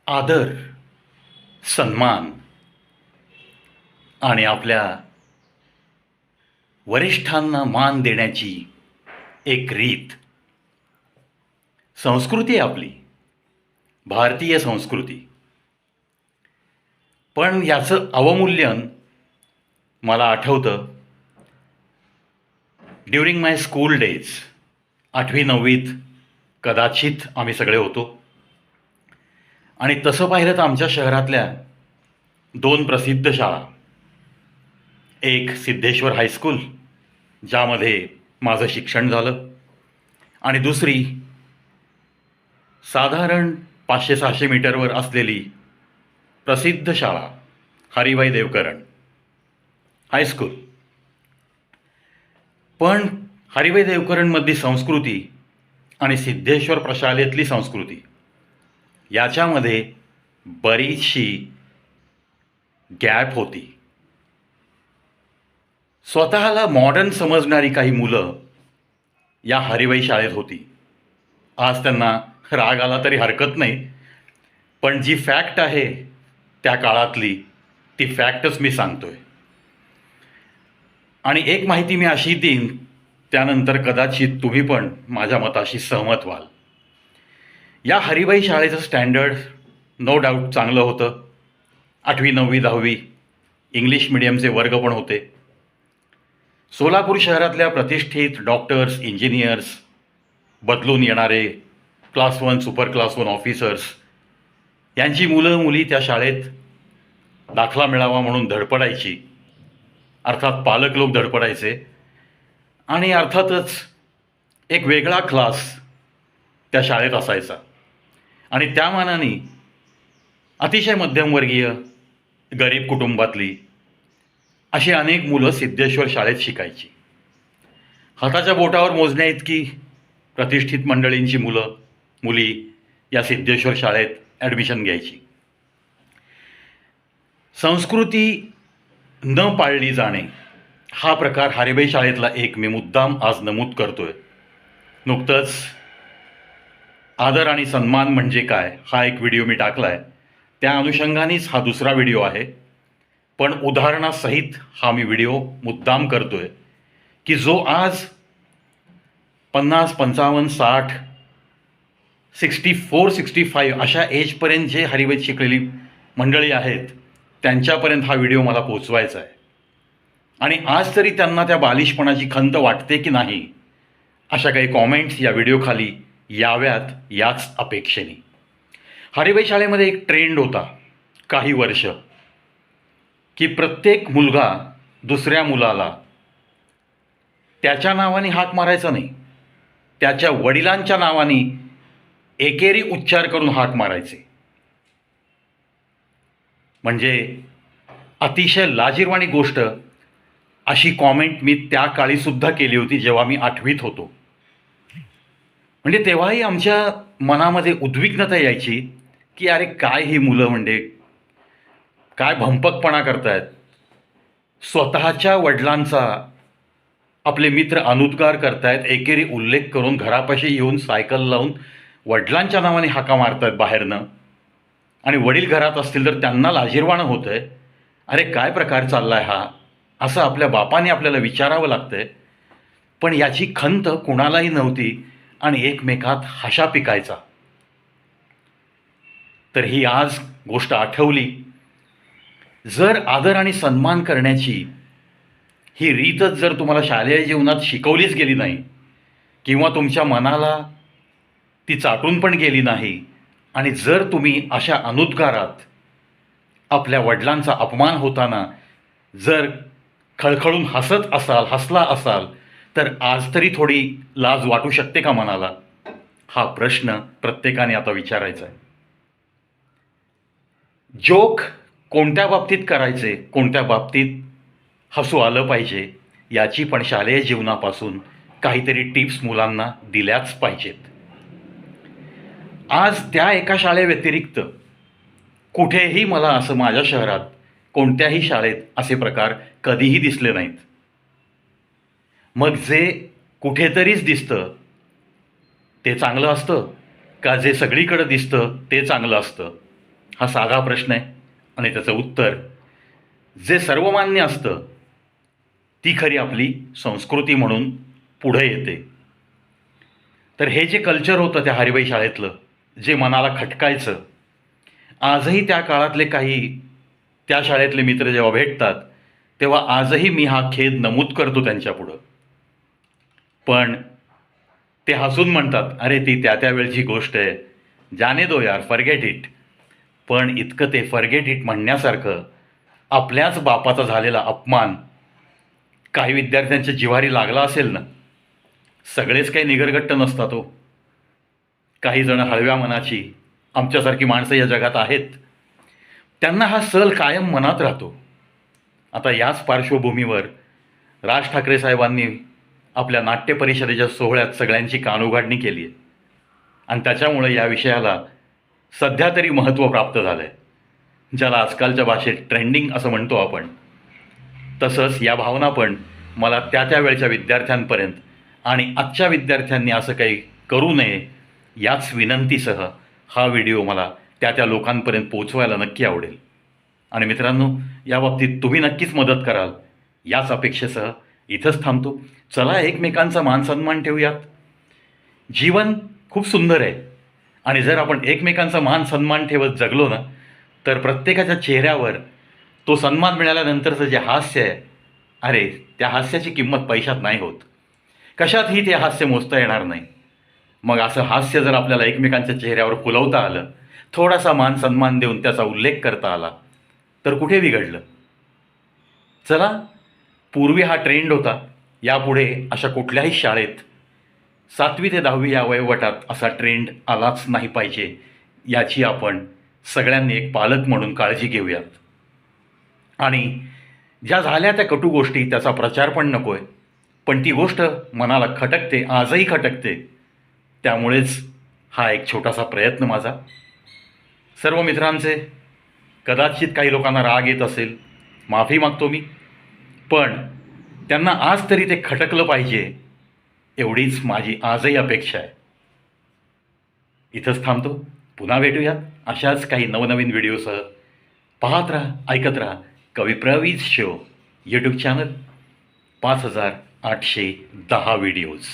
आदर, सन्मान आणि आपल्या वरिष्ठांना मान देण्याची एक रीत, संस्कृती आहे आपली, भारतीय संस्कृती. पण याचं अवमूल्यन मला आठवतं ड्युरिंग माय स्कूल डेज. 8वी-9वीत कदाचित आम्ही सगळे होतो. आणि तसं पाहिलं तर आमच्या शहरातल्या 2 प्रसिद्ध शाळा, एक सिद्धेश्वर हायस्कूल ज्यामध्ये माझं शिक्षण झालं, आणि दुसरी साधारण 500-600 मीटरवर असलेली प्रसिद्ध शाळा हरिभाई देवकरण हायस्कूल. पण हरिभाई देवकरणमधली संस्कृती आणि सिद्धेश्वर प्रशालेतली संस्कृती याच्यामध्ये बरीचशी गॅप होती. स्वतःला मॉडर्न समजणारी काही मुलं या हरिभाई शाळेत होती. आज त्यांना राग आला तरी हरकत नाही, पण जी फॅक्ट आहे त्या काळातली ती फॅक्टच मी सांगतोय. आणि एक माहिती मी अशी देईन, त्यानंतर कदाचित तुम्ही पण माझ्या मताशी सहमत व्हाल. या हरिभाई शाळेचं स्टँडर्ड नो डाऊट चांगलं होतं. 8वी, 9वी, 10वी इंग्लिश मिडियमचे वर्ग पण होते. सोलापूर शहरातल्या प्रतिष्ठित डॉक्टर्स, इंजिनियर्स, बदलून येणारे क्लास 1, सुपर क्लास 1 ऑफिसर्स यांची मुलं मुली त्या शाळेत दाखला मिळावा म्हणून धडपडायची. अर्थात पालक लोक धडपडायचे, आणि अर्थातच एक वेगळा क्लास त्या शाळेत असायचा. आणि त्या मानाने अतिशय मध्यमवर्गीय, गरीब कुटुंबातली अशी अनेक मुलं सिद्धेश्वर शाळेत शिकायची. हाताच्या बोटावर मोजण्याइतकी प्रतिष्ठित मंडळींची मुलं मुली या सिद्धेश्वर शाळेत ॲडमिशन घ्यायची. संस्कृती न पाळली जाणे हा प्रकार हरिभाई शाळेतला एक मी मुद्दाम आज नमूद करतोय. नुकतंच आदर आणि सन्मान म्हणजे काय हा एक व्हिडिओ मी टाकला आहे, त्या अनुषंगानेच हा दुसरा व्हिडिओ आहे. पण उदाहरणासहित हा मी व्हिडिओ मुद्दाम करतोय की जो आज 50, 55, 60, 64, 65 अशा एजपर्यंत जे हरिभाईत शिकलेली मंडळी आहेत त्यांच्यापर्यंत हा व्हिडिओ मला पोचवायचा आहे. आणि आज तरी त्यांना त्या बालिशपणाची खंत वाटते की नाही, अशा काही कॉमेंट्स या व्हिडिओखाली याव्यात याच अपेक्षेने. हरिभाई शाळेमध्ये एक ट्रेंड होता काही वर्ष की प्रत्येक मुलगा दुसऱ्या मुलाला त्याच्या नावाने हाक मारायचा नाही, त्याच्या वडिलांच्या नावाने एकेरी उच्चार करून हाक मारायचे. म्हणजे अतिशय लाजिरवाणी गोष्ट अशी कॉमेंट मी त्या काळीसुद्धा केली होती जेव्हा मी 8वीत होतो. म्हणजे तेव्हाही आमच्या मनामध्ये उद्विग्नता यायची की अरे काय ही मुलं, म्हणजे काय भंपकपणा करतायत. स्वतःच्या वडिलांचा आपले मित्र अनुद्गार करतायत, एकेरी उल्लेख करून घरापाशी येऊन सायकल लावून वडिलांच्या नावाने हाका मारतायत बाहेरनं, आणि वडील घरात असतील तर त्यांना लाजिरवाणं होतं आहे. अरे काय प्रकार चालला आहे हा, असं आपल्या बापाने आपल्याला विचारावं लागतंय. पण याची खंत कुणालाही नव्हती आणि एकमेकात हशा पिकायचा. तर ही आज गोष्ट आठवली. जर आदर आणि सन्मान करण्याची ही रीतच जर तुम्हाला शालेय जीवनात शिकवलीच गेली नाही किंवा तुमच्या मनाला ती चाटून पण गेली नाही, आणि जर तुम्ही अशा अनुद्गारात आपल्या वडिलांचा अपमान होताना जर खळखळून हसला असाल तर आज तरी थोडी लाज वाटू शकते का मनाला? हा प्रश्न प्रत्येकाने आता विचारायचा आहे. जोक कोणत्या बाबतीत करायचे, कोणत्या बाबतीत हसू आलं पाहिजे, याची पण शालेय जीवनापासून काहीतरी टिप्स मुलांना दिल्याच पाहिजेत. आज त्या एका शाळेव्यतिरिक्त कुठेही मला असं माझ्या शहरात कोणत्याही शाळेत असे प्रकार कधीही दिसले नाहीत. मग जे कुठेतरीच दिसतं ते चांगलं असतं का जे सगळीकडे दिसतं ते चांगलं असतं? हा साधा प्रश्न आहे आणि त्याचं उत्तर जे सर्वमान्य असतं ती खरी आपली संस्कृती म्हणून पुढे येते. तर हे जे कल्चर होतं त्या हरिभाई शाळेतलं, जे मनाला खटकायचं, आजही त्या काळातले काही त्या शाळेतले मित्र जेव्हा भेटतात तेव्हा आजही मी हा खेद नमूद करतो त्यांच्यापुढं. पण ते हसून म्हणतात, अरे ती त्या त्या वेळची गोष्ट आहे, जाने दो यार, फॉरगेट इट. पण इतकं ते फॉरगेट इट म्हणण्यासारखं आपल्याच बापाचा झालेला अपमान काही विद्यार्थ्यांच्या जिव्हारी लागला असेल ना. सगळेच काही निगरगट्ट नसतात हो. काही जण हळव्या मनाची आमच्यासारखी माणसं या जगात आहेत. त्यांना हा सल कायम मनात राहतो. आता याच पार्श्वभूमीवर राज ठाकरे साहेबांनी आपल्या नाट्य परिषदेच्या सोहळ्यात सगळ्यांची कानउघाडणी केली आहे आणि त्याच्यामुळे या विषयाला सध्या तरी महत्त्व प्राप्त झालं आहे, ज्याला आजकालच्या भाषेत ट्रेंडिंग असं म्हणतो आपण. तसंच या भावना पण मला त्या त्या वेळच्या विद्यार्थ्यांपर्यंत आणि आजच्या विद्यार्थ्यांनी असं काही करू नये याच विनंतीसह हा व्हिडिओ मला त्या त्या लोकांपर्यंत पोचवायला नक्की आवडेल. आणि मित्रांनो, याबाबतीत तुम्ही नक्कीच मदत कराल याच अपेक्षेसह इथंच थांबतो. चला एकमेकांचा मान सन्मान ठेवूयात. जीवन खूप सुंदर आहे आणि जर आपण एकमेकांचा मान सन्मान ठेवत जगलो ना, तर प्रत्येकाच्या चेहऱ्यावर तो सन्मान मिळाल्यानंतरचं जे हास्य आहे, अरे त्या हास्याची किंमत पैशात नाही होत, कशातही ते हास्य मोजता येणार नाही. मग असं हास्य जर आपल्याला एकमेकांच्या चेहऱ्यावर फुलवता आलं, थोडासा मान सन्मान देऊन त्याचा उल्लेख करता आला, तर कुठे बिघडलं. चला, पूर्वी हा ट्रेंड होता, यापुढे अशा कुठल्याही शाळेत 7वी ते 10वी या वयोगटात असा ट्रेंड आलाच नाही पाहिजे, याची आपण सगळ्यांनी एक पालक म्हणून काळजी घेऊयात. आणि ज्या झाल्या त्या कटू गोष्टी, त्याचा प्रचार पण नको आहे, पण ती गोष्ट मनाला खटकते, आजही खटकते. त्यामुळेच हा एक छोटासा प्रयत्न माझा. सर्व मित्रांचे कदाचित काही लोकांना राग येत असेल, माफी मागतो मी. पण त्यांना आज तरी ते खटकलं पाहिजे एवढीच माझी आजही अपेक्षा आहे. इथंच थांबतो. पुन्हा भेटूयात अशाच काही नवनवीन व्हिडिओसह. पाहत राहा, ऐकत राहा कवी प्रवीज शो यूट्यूब चॅनल. 5810 व्हिडिओज.